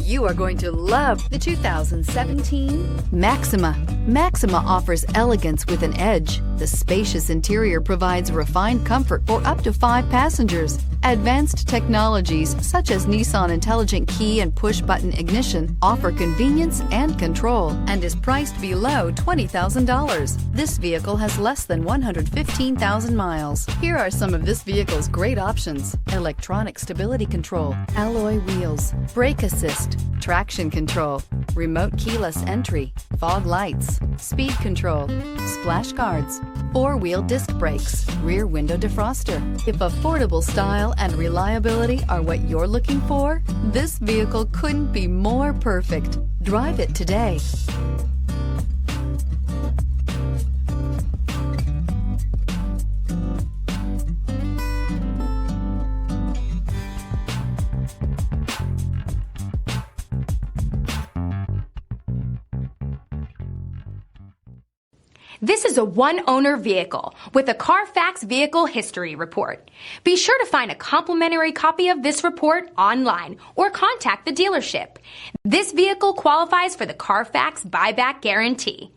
You are going to love the 2017 Maxima. Maxima offers elegance with an edge. The spacious interior provides refined comfort for up to 5 passengers. Advanced technologies such as Nissan Intelligent Key and Push-Button Ignition offer convenience and control and is priced below $20,000. This vehicle has less than 115,000 miles. Here are some of this vehicle's great options: electronic stability control, alloy wheels, brake assist, traction control, remote keyless entry, fog lights, speed control, splash guards, 4-wheel disc brakes, rear window defroster. If affordable style and reliability are what you're looking for, this vehicle couldn't be more perfect. Drive it today. This is a one-owner vehicle with a CARFAX Vehicle History Report. Be sure to find a complimentary copy of this report online or contact the dealership. This vehicle qualifies for the CARFAX Buyback Guarantee.